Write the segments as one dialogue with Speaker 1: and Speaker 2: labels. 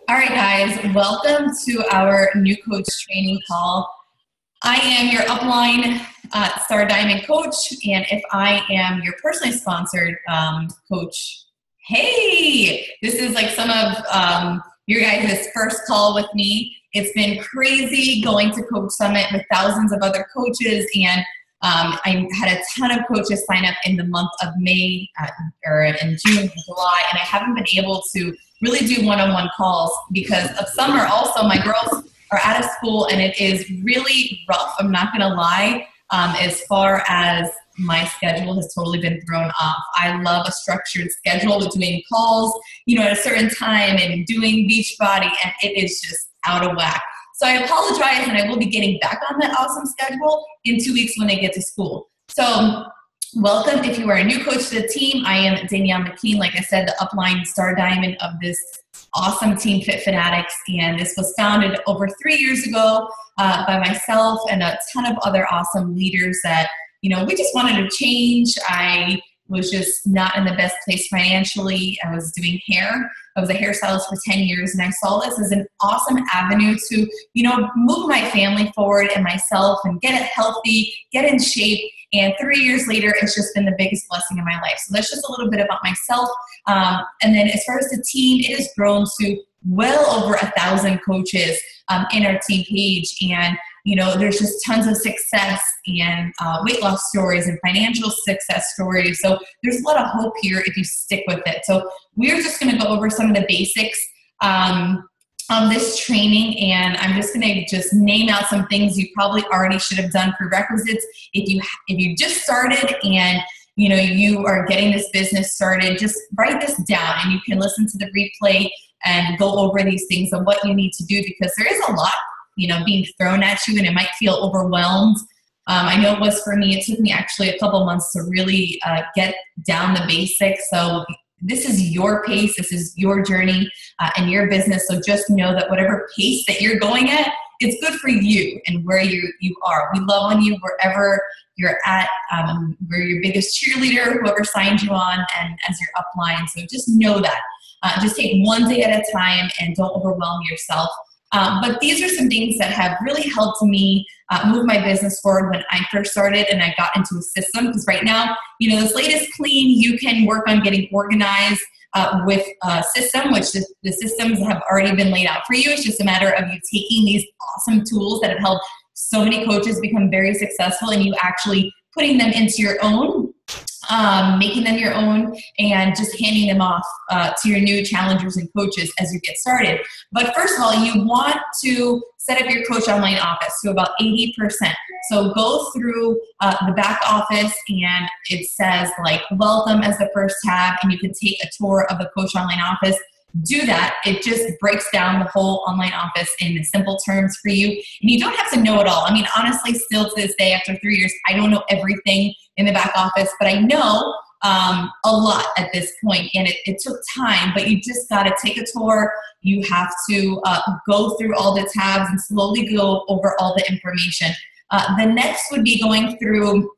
Speaker 1: All right, guys, welcome to our new coach training call. I am your upline Star Diamond coach, and if I am your personally sponsored coach, hey, this is like some of your guys' first call with me. It's been crazy going to Coach Summit with thousands of other coaches, and I had a ton of coaches sign up in the month of May or in June and July, and I haven't been able to really do one-on-one calls because of summer. Also, my girls are out of school, and it is really rough. I'm not going to lie. As far as my schedule has totally been thrown off. I love a structured schedule with doing calls, at a certain time and doing Beachbody, and it is just out of whack. So I apologize, and I will be getting back on that awesome schedule in 2 weeks when they get to school. So welcome if you are a new coach to the team. I am Danielle McKean, like I said, the upline Star Diamond of this awesome team, Fit Fanatics, and this was founded over 3 years ago by myself and a ton of other awesome leaders that, we just wanted to change. I was just not in the best place financially. I was doing hair. I was a hairstylist for 10 years, and I saw this as an awesome avenue to, move my family forward and myself and get it healthy, get in shape. And 3 years later, it's just been the biggest blessing in my life. So that's just a little bit about myself. And then as far as the team, it has grown to well over 1,000 coaches in our team page. And, there's just tons of success and weight loss stories and financial success stories. So there's a lot of hope here if you stick with it. So we're just going to go over some of the basics on this training, and I'm just going to name out some things you probably already should have done, prerequisites. If you just started and you are getting this business started, just write this down, and you can listen to the replay and go over these things and what you need to do, because there is a lot being thrown at you, and it might feel overwhelmed. I know it was for me. It took me actually a couple months to really get down the basics. So this is your pace, this is your journey and your business. So just know that whatever pace that you're going at, it's good for you and where you are. We love on you wherever you're at. We're your biggest cheerleader, whoever signed you on, and as your upline. So just know that. Just take one day at a time and don't overwhelm yourself. But these are some things that have really helped me move my business forward when I first started and I got into a system. Because right now, this latest clean, you can work on getting organized with a system, which the systems have already been laid out for you. It's just a matter of you taking these awesome tools that have helped so many coaches become very successful, and you actually putting them into your own, making them your own, and just handing them off to your new challengers and coaches as you get started. But first of all, you want to set up your coach online office to about 80%. So go through the back office, and it says like welcome as the first tab, and you can take a tour of the coach online office. Do that. It just breaks down the whole online office in simple terms for you. And you don't have to know it all. I mean, honestly, still to this day, after 3 years, I don't know everything in the back office, but I know a lot at this point. And it took time, but you just got to take a tour. You have to go through all the tabs and slowly go over all the information. The next would be going through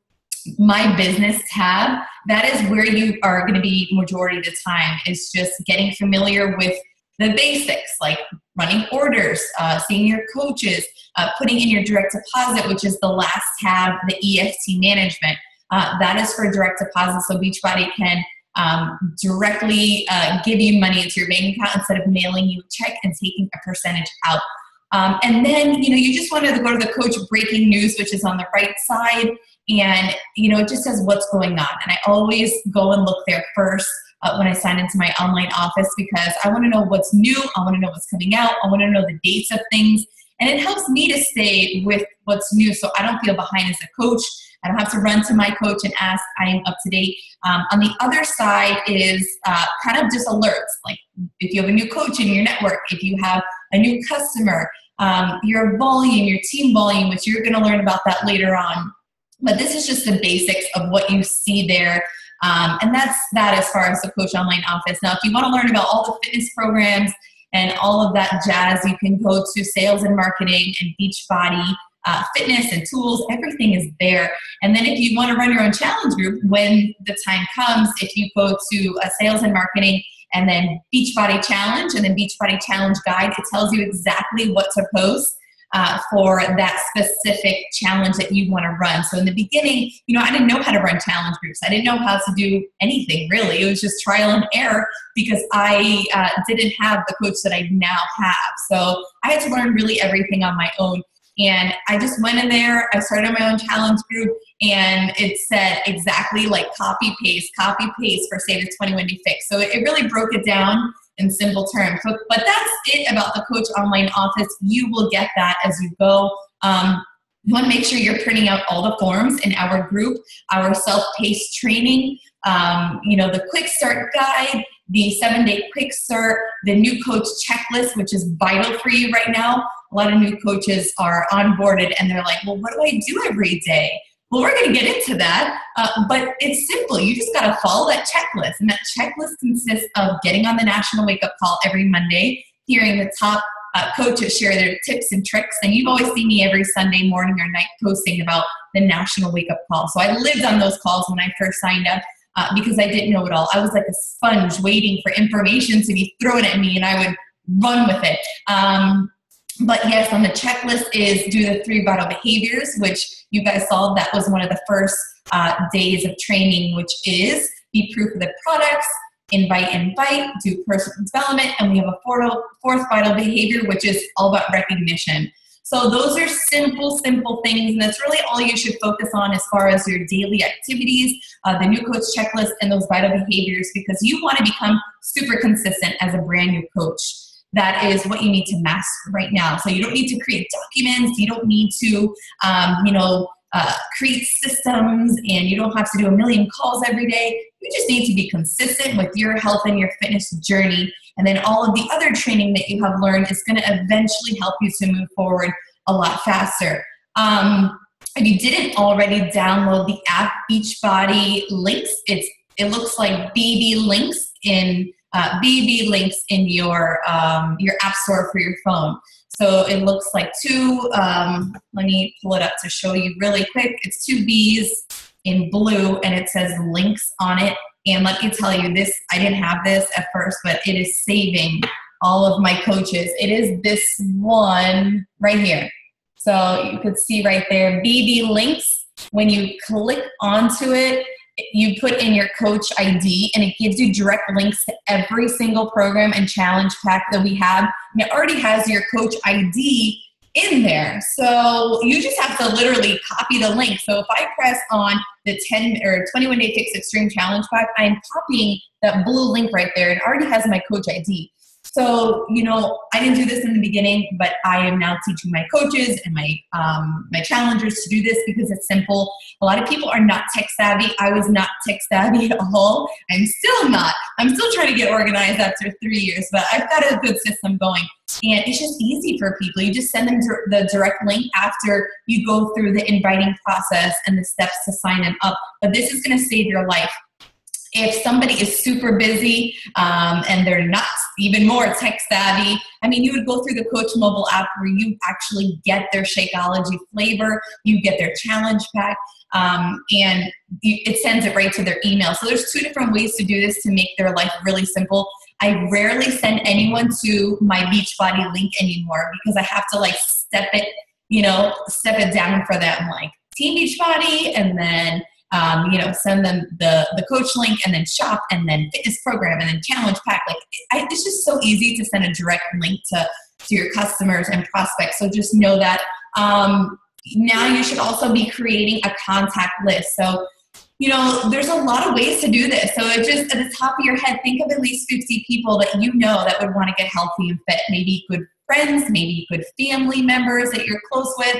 Speaker 1: my business tab. That is where you are going to be majority of the time. It's just getting familiar with the basics, like running orders, seeing your coaches, putting in your direct deposit, which is the last tab, the EFT management. That is for direct deposit, so Beachbody can directly give you money into your bank account instead of mailing you a check and taking a percentage out. And then, you just want to go to the coach breaking news, which is on the right side. And, it just says what's going on. And I always go and look there first when I sign into my online office, because I want to know what's new. I want to know what's coming out. I want to know the dates of things. And it helps me to stay with what's new, so I don't feel behind as a coach. I don't have to run to my coach and ask. I am up to date. On the other side is kind of just alerts. Like if you have a new coach in your network, if you have a new customer, your volume, your team volume, which you're going to learn about that later on. But this is just the basics of what you see there. And that's that as far as the Coach Online office. Now, if you want to learn about all the fitness programs and all of that jazz, you can go to sales and marketing and Beachbody fitness and tools. Everything is there. And then if you want to run your own challenge group, when the time comes, if you go to sales and marketing and then Beachbody Challenge, and then Beachbody Challenge Guide. It tells you exactly what to post for that specific challenge that you want to run. So in the beginning, I didn't know how to run challenge groups. I didn't know how to do anything really. It was just trial and error because I didn't have the coach that I now have. So I had to learn really everything on my own. And I just went in there, I started my own challenge group, and it said exactly like copy paste for Say the 21 Day Fix. So it really broke it down in simple terms. But that's it about the Coach Online Office. You will get that as you go. You want to make sure you're printing out all the forms in our group, our self-paced training, the quick start guide, the 7-day quick start, the new coach checklist, which is vital for you right now. A lot of new coaches are onboarded and they're like, well, what do I do every day? Well, we're going to get into that, but it's simple. You just got to follow that checklist. And that checklist consists of getting on the National Wake Up Call every Monday, hearing the top coaches share their tips and tricks. And you've always seen me every Sunday morning or night posting about the National Wake Up Call. So I lived on those calls when I first signed up because I didn't know it all. I was like a sponge waiting for information to be thrown at me and I would run with it. But yes, on the checklist is do the 3 vital behaviors, which you guys saw. That was one of the first days of training, which is be proof of the products, invite, do personal development, and we have a fourth vital behavior, which is all about recognition. So those are simple things, and that's really all you should focus on as far as your daily activities, the new coach checklist, and those vital behaviors, because you want to become super consistent as a brand new coach. That is what you need to master right now. So you don't need to create documents. You don't need to, create systems, and you don't have to do a million calls every day. You just need to be consistent with your health and your fitness journey. And then all of the other training that you have learned is going to eventually help you to move forward a lot faster. If you didn't already download the app Beachbody Links, it looks like BB Links in your app store for your phone. So it looks like let me pull it up to show you really quick. It's 2 B's in blue and it says links on it. And let me tell you this, I didn't have this at first, but it is saving all of my coaches. It is this one right here. So you could see right there, BB Links. When you click onto it, you put in your coach ID and it gives you direct links to every single program and challenge pack that we have. And it already has your coach ID in there. So you just have to literally copy the link. So if I press on the 21 Day Fix Extreme Challenge Pack, I'm copying that blue link right there. It already has my coach ID. So, I didn't do this in the beginning, but I am now teaching my coaches and my challengers to do this because it's simple. A lot of people are not tech savvy. I was not tech savvy at all. I'm still not. I'm still trying to get organized after 3 years, but I've got a good system going. And it's just easy for people. You just send them the direct link after you go through the inviting process and the steps to sign them up. But this is going to save your life. If somebody is super busy and they're not even more tech savvy, you would go through the Coach mobile app where you actually get their Shakeology flavor, you get their challenge pack, and it sends it right to their email. So there's 2 different ways to do this to make their life really simple. I rarely send anyone to my Beachbody link anymore because I have to step it down for them, like Team Beachbody, and then send them the coach link, and then shop, and then fitness program, and then challenge pack. It's just so easy to send a direct link to your customers and prospects. So just know that. Now you should also be creating a contact list. So, there's a lot of ways to do this. So it just, at the top of your head, think of at least 50 people that that would want to get healthy and fit. Maybe good friends, maybe good family members that you're close with,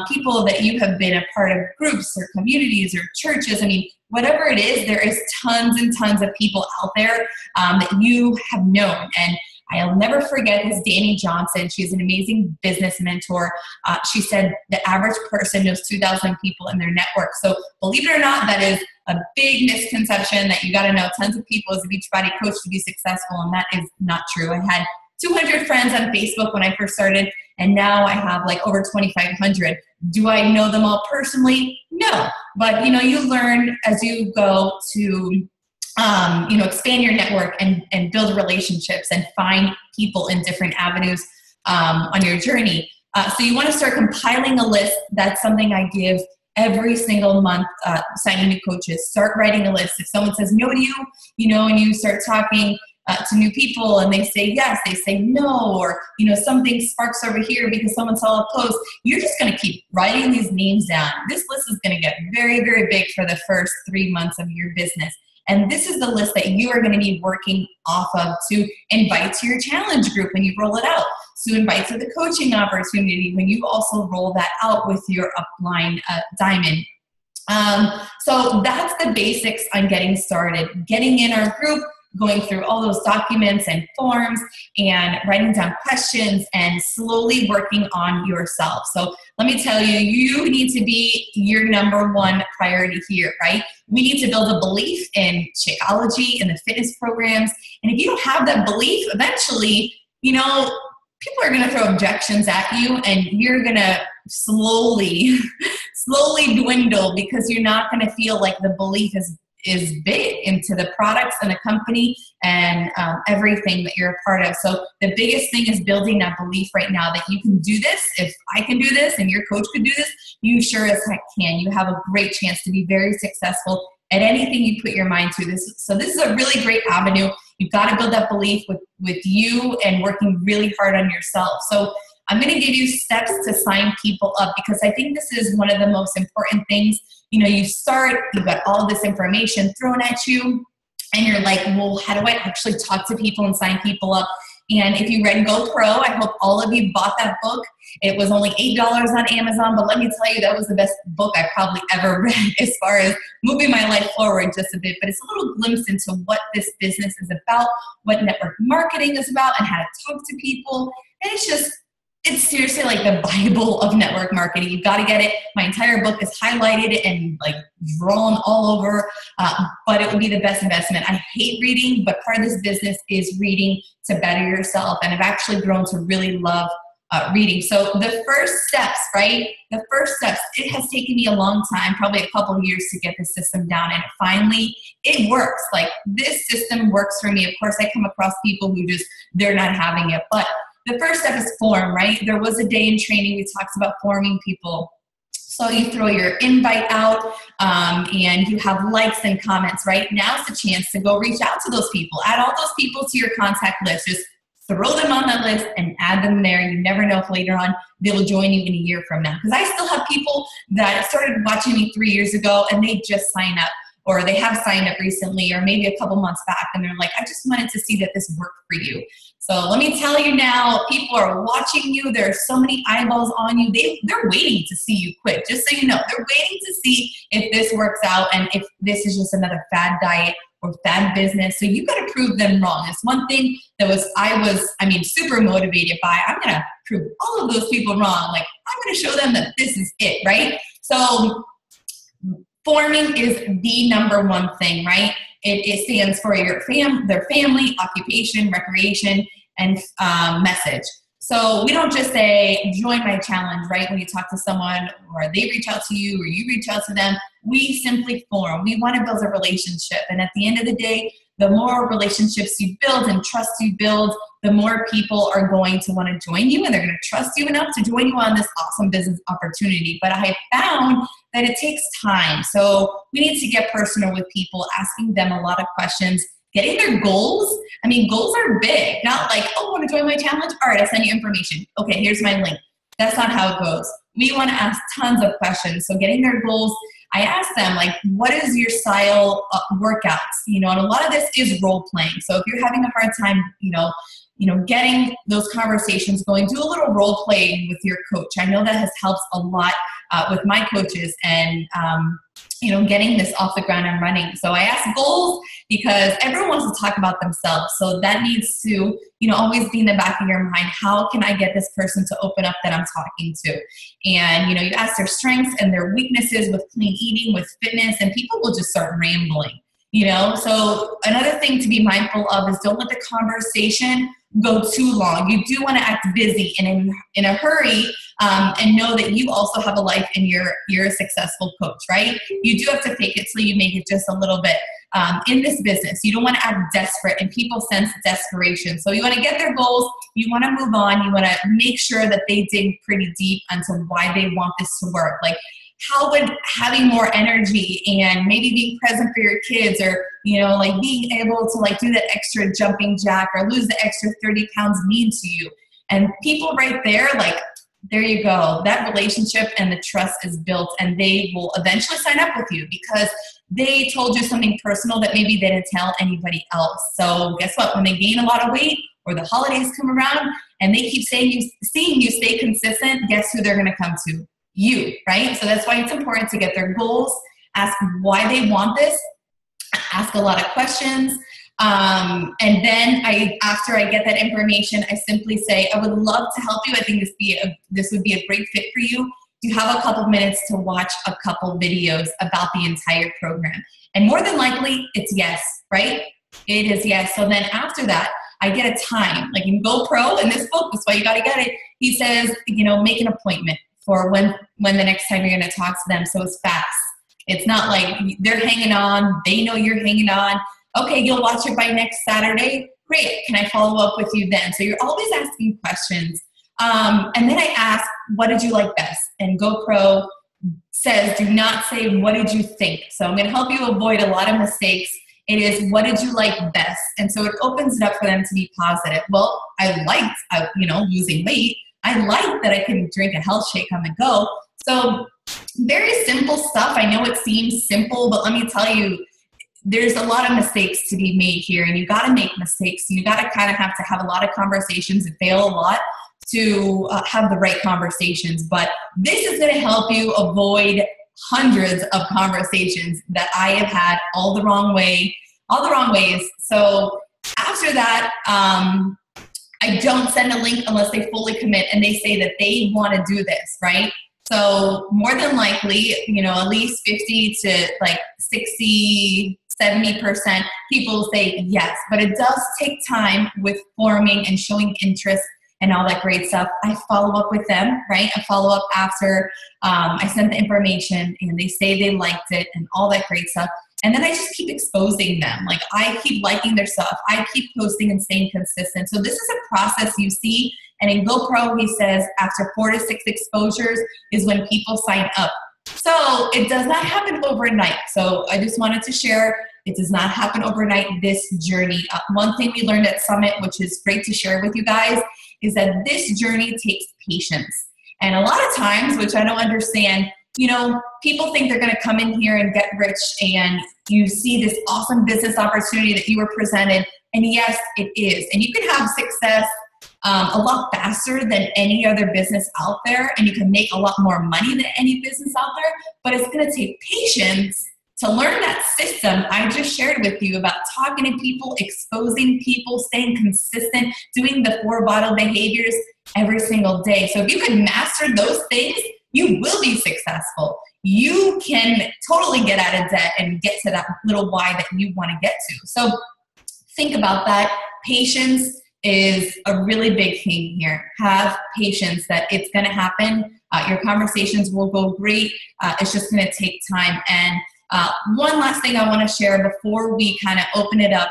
Speaker 1: people that you have been a part of groups or communities or churches. Whatever it is, there is tons and tons of people out there that you have known. And I'll never forget this Danny Johnson. She's an amazing business mentor. She said the average person knows 2,000 people in their network. So believe it or not, that is a big misconception that you got to know tons of people as a Beachbody coach to be successful. And that is not true. I had 200 friends on Facebook when I first started, and now I have over 2,500. Do I know them all personally? No. But, you learn as you go to expand your network and build relationships and find people in different avenues on your journey. So you want to start compiling a list. That's something I give every single month, signing new coaches. Start writing a list. If someone says no to you, and you start talking to new people and they say yes, they say no, or, something sparks over here because someone saw a post, you're just going to keep writing these names down. This list is going to get very, very big for the first 3 months of your business. And this is the list that you are going to be working off of to invite to your challenge group when you roll it out, to invite to the coaching opportunity when you also roll that out with your upline diamond. So that's the basics on getting started, getting in our group, going through all those documents and forms and writing down questions and slowly working on yourself. So let me tell you, you need to be your number one priority here, right? We need to build a belief in Shakeology and the fitness programs. And if you don't have that belief, eventually, people are going to throw objections at you and you're going to slowly dwindle because you're not going to feel like the belief is big into the products and the company and everything that you're a part of. So the biggest thing is building that belief right now that you can do this. If I can do this and your coach could do this, you sure as heck can. You have a great chance to be very successful at anything you put your mind to. So this is a really great avenue. You've got to build that belief with you and working really hard on yourself. So I'm going to give you steps to sign people up because I think this is one of the most important things. You start, you've got all this information thrown at you, and you're like, well, how do I actually talk to people and sign people up? And if you read Go Pro, I hope all of you bought that book. It was only $8 on Amazon, but let me tell you, that was the best book I probably ever read as far as moving my life forward just a bit. But it's a little glimpse into what this business is about, what network marketing is about, and how to talk to people. And it's seriously like the Bible of network marketing. You've got to get it. My entire book is highlighted and drawn all over, but it will be the best investment. I hate reading, but part of this business is reading to better yourself. And I've actually grown to really love reading. So the first steps, right? The first steps, it has taken me a long time, probably a couple of years to get the system down. And finally, it works. This system works for me. Of course, I come across people who they're not having it, but the first step is form, right? There was a day in training we talked about forming people. So you throw your invite out and you have likes and comments, right? Now's the chance to go reach out to those people. Add all those people to your contact list. Just throw them on that list and add them there. You never know if later on they will join you in a year from now. Because I still have people that started watching me 3 years ago and they just sign up, or they have signed up recently, or maybe a couple months back, and they're like, I just wanted to see that this worked for you. So let me tell you now, people are watching you. There are so many eyeballs on you. They're waiting to see you quit, just so you know. They're waiting to see if this works out and if this is just another fad diet or fad business. So you got to prove them wrong. It's one thing that I was super motivated by. I'm going to prove all of those people wrong. I'm going to show them that this is it, right? So forming is the number one thing, right? It stands for their family, occupation, recreation, and message. So we don't just say, join my challenge, right? When you talk to someone or they reach out to you or you reach out to them, we simply form. We want to build a relationship. And at the end of the day, the more relationships you build and trust you build, the more people are going to want to join you and they're going to trust you enough to join you on this awesome business opportunity. But I found that it takes time. So we need to get personal with people, asking them a lot of questions, getting their goals. Goals are big, not like, oh, want to join my challenge? All right, I'll send you information. Okay, here's my link. That's not how it goes. We want to ask tons of questions. So getting their goals, I ask them, what is your style workouts? And a lot of this is role playing. So if you're having a hard time, getting those conversations going, do a little role playing with your coach. I know that has helped a lot with my coaches and, getting this off the ground and running. So I ask goals because everyone wants to talk about themselves. So that needs to, always be in the back of your mind. How can I get this person to open up that I'm talking to? And, you ask their strengths and their weaknesses with clean eating, with fitness, and people will just start rambling, So another thing to be mindful of is don't let the conversation go too long. You do want to act busy and in a hurry and know that you also have a life and you're a successful coach, right? You do have to fake it till you make it just a little bit. In this business, you don't want to act desperate, and people sense desperation. So you want to get their goals, you want to move on, you want to make sure that they dig pretty deep into why they want this to work. Like, how would having more energy and maybe being present for your kids, or, you know, like being able to like do that extra jumping jack or lose the extra 30 pounds mean to you? And people right there, like, there you go. That relationship and the trust is built, and they will eventually sign up with you because they told you something personal that maybe they didn't tell anybody else. So guess what? When they gain a lot of weight or the holidays come around and they keep seeing you stay consistent, guess who they're going to come to? You, right? So that's why it's important to get their goals, ask why they want this, ask a lot of questions. And then after I get that information, I simply say, I would love to help you. I think this would be a great fit for you. Do you have a couple minutes to watch a couple videos about the entire program? And more than likely, it's yes, right? It is yes. So then after that, I get a time. Like in GoPro, in this book, that's why you got to get it. He says, you know, make an appointment for when the next time you're going to talk to them. So it's fast. It's not like they're hanging on. They know you're hanging on. Okay, you'll watch it by next Saturday. Great. Can I follow up with you then? So you're always asking questions. And then I ask, what did you like best? And GoPro says, do not say, what did you think? So I'm going to help you avoid a lot of mistakes. It is, what did you like best? And so it opens it up for them to be positive. Well, I liked, losing weight. I like that I can drink a health shake on the go. So very simple stuff. I know it seems simple, but let me tell you, there's a lot of mistakes to be made here, and you got to make mistakes. You got to kind of have a lot of conversations and fail a lot to have the right conversations. But this is going to help you avoid hundreds of conversations that I have had all the wrong ways. So after that, I don't send a link unless they fully commit and they say that they want to do this, right? So more than likely, at least 50 to like 60, 70% people say yes, but it does take time with forming and showing interest and all that great stuff. I follow up with them, right? I follow up after I send the information and they say they liked it and all that great stuff. And then I just keep exposing them. Like, I keep liking their stuff. I keep posting and staying consistent. So this is a process you see. And in GoPro, he says after 4 to 6 exposures is when people sign up. So it does not happen overnight. So I just wanted to share, it does not happen overnight, this journey. One thing we learned at Summit, which is great to share with you guys, is that this journey takes patience. And a lot of times, which I don't understand, people think they're going to come in here and get rich, and you see this awesome business opportunity that you were presented. And yes, it is. And you can have success a lot faster than any other business out there, and you can make a lot more money than any business out there, but it's going to take patience to learn that system I just shared with you about talking to people, exposing people, staying consistent, doing the 4 vital behaviors every single day. So if you can master those things, you will be successful. You can totally get out of debt and get to that little why that you want to get to. So think about that. Patience is a really big thing here. Have patience that it's going to happen. Your conversations will go great. It's just going to take time. And one last thing I want to share before we kind of open it up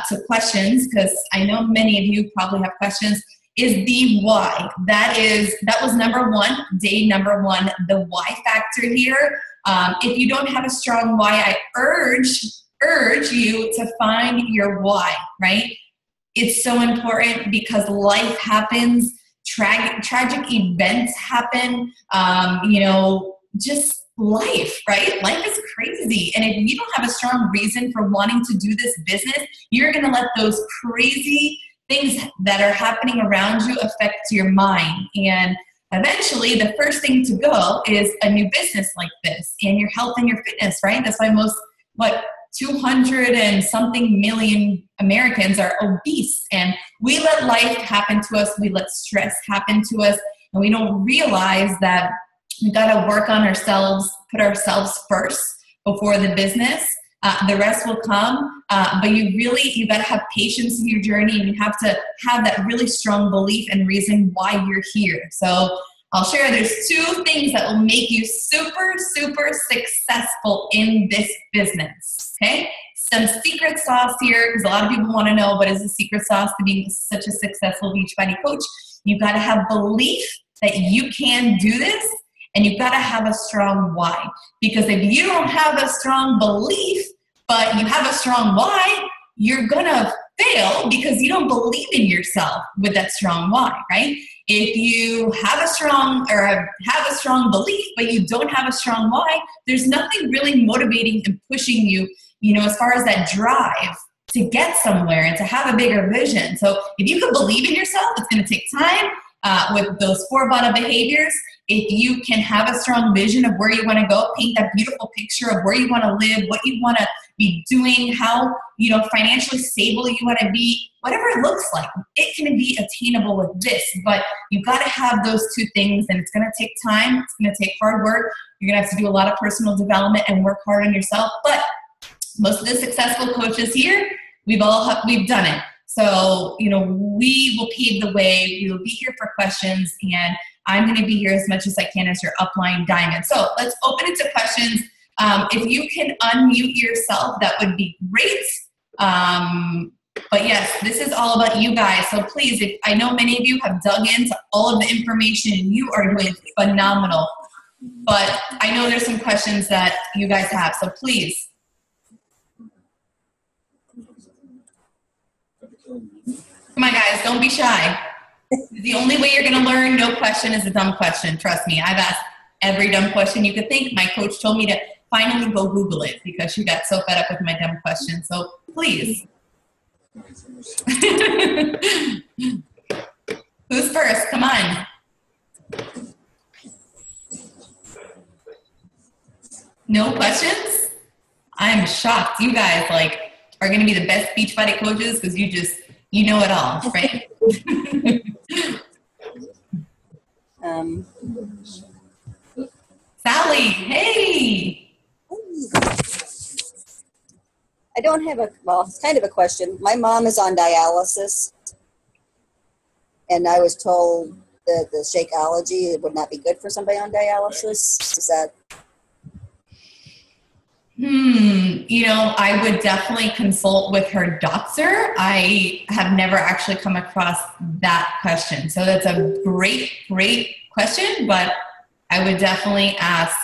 Speaker 1: to questions, because I know many of you probably have questions, is the why. That was number one, day number one, the why factor here. If you don't have a strong why, I urge you to find your why, right? It's so important because life happens, tragic events happen, just life, right? Life is crazy. And if you don't have a strong reason for wanting to do this business, you're going to let those crazy things that are happening around you affect your mind. And eventually the first thing to go is a new business like this and your health and your fitness, right? That's why 200 and something million Americans are obese, and we let life happen to us. We let stress happen to us, and we don't realize that we got to work on ourselves, put ourselves first before the business. The rest will come, but you got to have patience in your journey, and you have to have that really strong belief and reason why you're here. So I'll share there's 2 things that will make you super, super successful in this business, okay? Some secret sauce here, because a lot of people want to know what is the secret sauce to being such a successful Beachbody coach. You've got to have belief that you can do this, and you've got to have a strong why. Because if you don't have a strong belief, but you have a strong why, you're going to fail because you don't believe in yourself with that strong why, right? If you have a strong belief, but you don't have a strong why, there's nothing really motivating and pushing you, as far as that drive to get somewhere and to have a bigger vision. So if you can believe in yourself, it's going to take time with those 4 bottom behaviors. If you can have a strong vision of where you want to go, paint that beautiful picture of where you want to live, what you want to be doing, how, financially stable you want to be, whatever it looks like, it can be attainable with this. But you've got to have those 2 things, and it's going to take time. It's going to take hard work. You're going to have to do a lot of personal development and work hard on yourself. But most of the successful coaches here, we've done it. So, we will pave the way. We will be here for questions, and I'm going to be here as much as I can as your upline diamond. So let's open it to questions. If you can unmute yourself, that would be great. But yes, this is all about you guys. So please, I know many of you have dug into all of the information. You are doing phenomenal. But I know there's some questions that you guys have. So please. Come on, guys, don't be shy. The only way you're going to learn, no question is a dumb question. Trust me, I've asked every dumb question you could think. My coach told me to finally go Google it because she got so fed up with my dumb questions. So please. Who's first? Come on. No questions? I'm shocked. You guys are going to be the best Beachbody coaches because you know it all, right? Sally, hey.
Speaker 2: I don't have it's kind of a question. My mom is on dialysis, and I was told that the Shakeology would not be good for somebody on dialysis. Is that?
Speaker 1: I would definitely consult with her doctor. I have never actually come across that question. So that's a great, great question, but I would definitely ask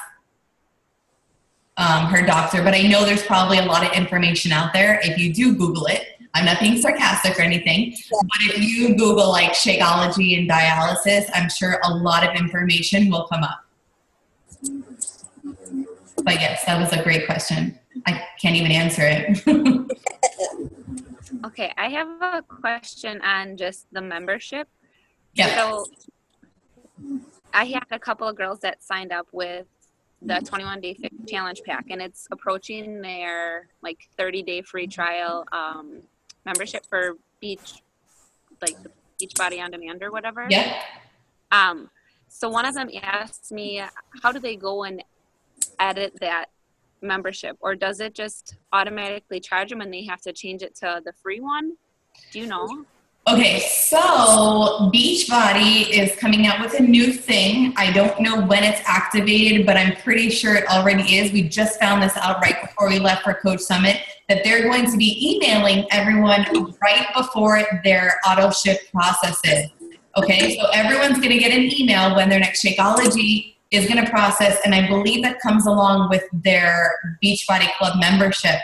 Speaker 1: her doctor. But I know there's probably a lot of information out there. If you do Google it, I'm not being sarcastic or anything, but if you Google Shakeology and dialysis, I'm sure a lot of information will come up. But yes, that was a great question. I can't even answer it.
Speaker 3: Okay, I have a question on just the membership.
Speaker 1: Yeah.
Speaker 3: So I had a couple of girls that signed up with the 21-day challenge pack, and it's approaching their 30-day free trial membership for the Beachbody on Demand or whatever.
Speaker 1: Yeah.
Speaker 3: So one of them asked me, how do they go and edit that membership, or does it just automatically charge them and they have to change it to the free one? Do you know?
Speaker 1: Okay, so Beachbody is coming out with a new thing. I don't know when it's activated, but I'm pretty sure it already is. We just found this out right before we left for Coach Summit, that they're going to be emailing everyone right before their auto ship processes. Okay, so everyone's going to get an email when their next Shakeology is going to process, and I believe that comes along with their Beachbody Club membership.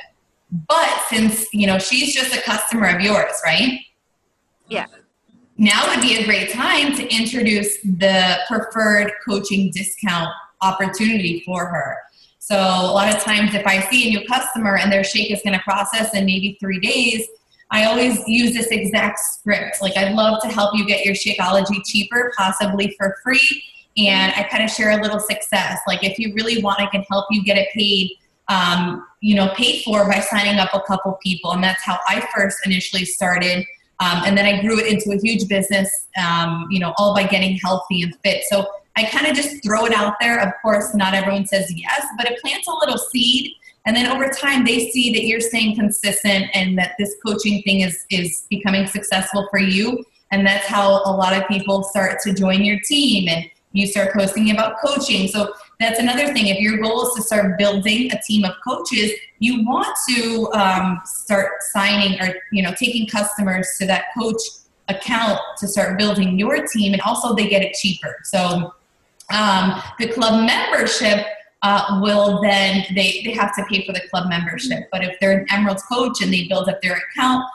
Speaker 1: But since, she's just a customer of yours, right?
Speaker 3: Yeah.
Speaker 1: Now would be a great time to introduce the preferred coaching discount opportunity for her. So a lot of times if I see a new customer and their shake is going to process in maybe 3 days, I always use this exact script. I'd love to help you get your Shakeology cheaper, possibly for free. And I kind of share a little success. If you really want, I can help you get it paid, paid for by signing up a couple people. And that's how I first initially started. And then I grew it into a huge business, all by getting healthy and fit. So I kind of just throw it out there. Of course, not everyone says yes, but it plants a little seed. And then over time, they see that you're staying consistent and that this coaching thing is becoming successful for you. And that's how a lot of people start to join your team. And you start posting about coaching. So that's another thing. If your goal is to start building a team of coaches, you want to start signing or, you know, taking customers to that coach account to start building your team, and also they get it cheaper. So the club membership will then, they have to pay for the club membership. But if they're an Emerald coach and they build up their account,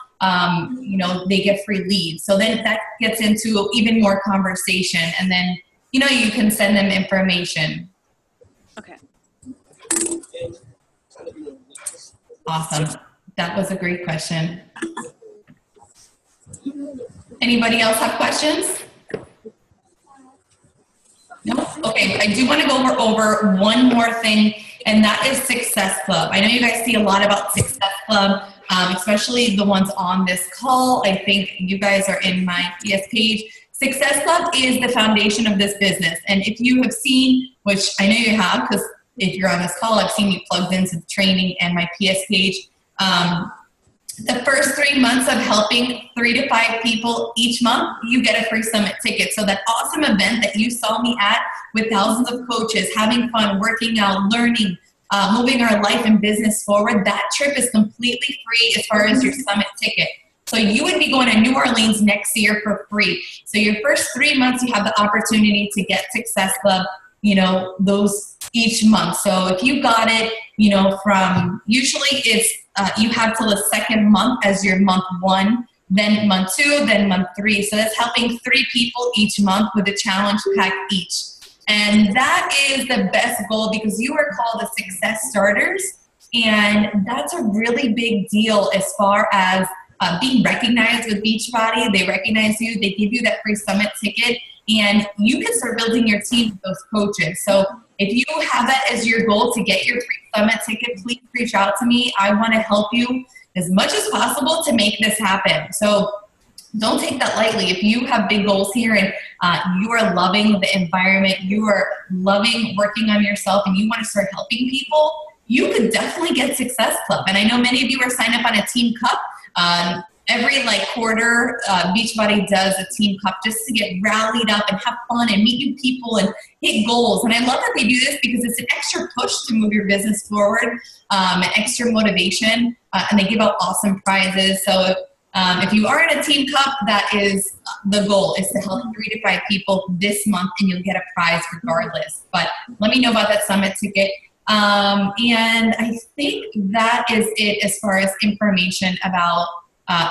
Speaker 1: you know, they get free leads. So then that gets into even more conversation, and then, you know, you can send them information.
Speaker 3: Okay.
Speaker 1: Awesome. That was a great question. Anybody else have questions? No? Okay, I do want to go over one more thing, and that is Success Club. I know you guys see a lot about Success Club, especially the ones on this call. I think you guys are in my PS page. Success Club is the foundation of this business. And if you have seen, which I know you have, because if you're on this call, I've seen you plugged into the training and my PS page. The first 3 months of helping 3 to 5 people each month, you get a free summit ticket. So that awesome event that you saw me at with thousands of coaches, having fun, working out, learning, moving our life and business forward, that trip is completely free as far as your summit ticket. So you would be going to New Orleans next year for free. So your first 3 months, you have the opportunity to get Success Club, you know, those each month. So if you got it, you know, from, usually it's, you have till the second month as your month 1, then month 2, then month 3. So that's helping 3 people each month with a challenge pack each. And that is the best goal, because you are called the Success Starters. And that's a really big deal as far as being recognized with Beachbody. They recognize you, they give you that free summit ticket, and you can start building your team with those coaches. So if you have that as your goal to get your free summit ticket, please reach out to me. I want to help you as much as possible to make this happen. So don't take that lightly. If you have big goals here and you are loving the environment, you are loving working on yourself, and you want to start helping people, you could definitely get Success Club. And I know many of you are signed up on a team cup. Every quarter, Beachbody does a team cup just to get rallied up and have fun and meet new people and hit goals. And I love that they do this because it's an extra push to move your business forward, an extra motivation, and they give out awesome prizes. So if you are in a team cup, that is the goal, is to help 3 to 5 people this month, and you'll get a prize regardless. But let me know about that summit ticket. And I think that is it as far as information about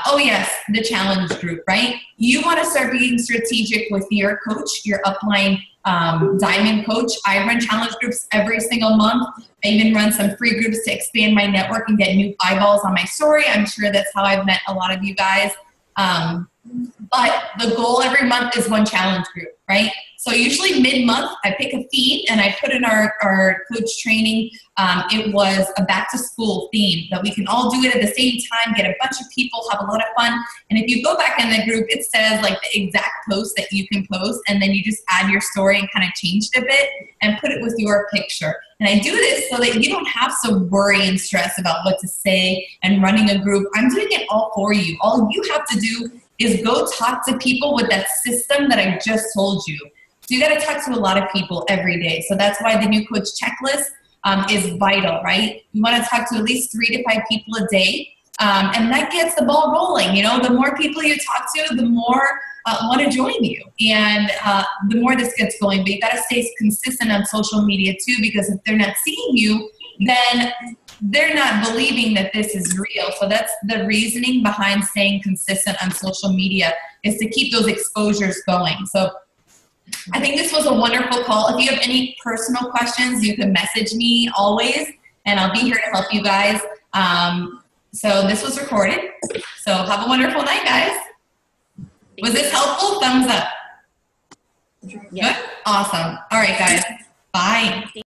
Speaker 1: oh yes, the challenge group, right? You want to start being strategic with your coach, your upline diamond coach. I run challenge groups every single month. I even run some free groups to expand my network and get new eyeballs on my story. I'm sure that's how I've met a lot of you guys. But the goal every month is one challenge group, right? So usually mid-month, I pick a theme, and I put in our coach training, it was a back-to-school theme, that we can all do it at the same time, get a bunch of people, have a lot of fun. And if you go back in the group, it says the exact post that you can post, and then you just add your story and kind of change it a bit and put it with your picture. And I do this so that you don't have to worry and stress about what to say and running a group. I'm doing it all for you. All you have to do is go talk to people with that system that I just told you. So you got to talk to a lot of people every day. So that's why the new coach checklist is vital, right? You want to talk to at least 3 to 5 people a day. And that gets the ball rolling. You know, the more people you talk to, the more want to join you. And the more this gets going. But you got to stay consistent on social media too, because if they're not seeing you, then they're not believing that this is real. So that's the reasoning behind staying consistent on social media, is to keep those exposures going. So I think this was a wonderful call. If you have any personal questions, you can message me always, and I'll be here to help you guys. So this was recorded. So have a wonderful night, guys. Was this helpful? Thumbs up.
Speaker 3: Yeah.
Speaker 1: Good? Awesome. All right, guys. Bye.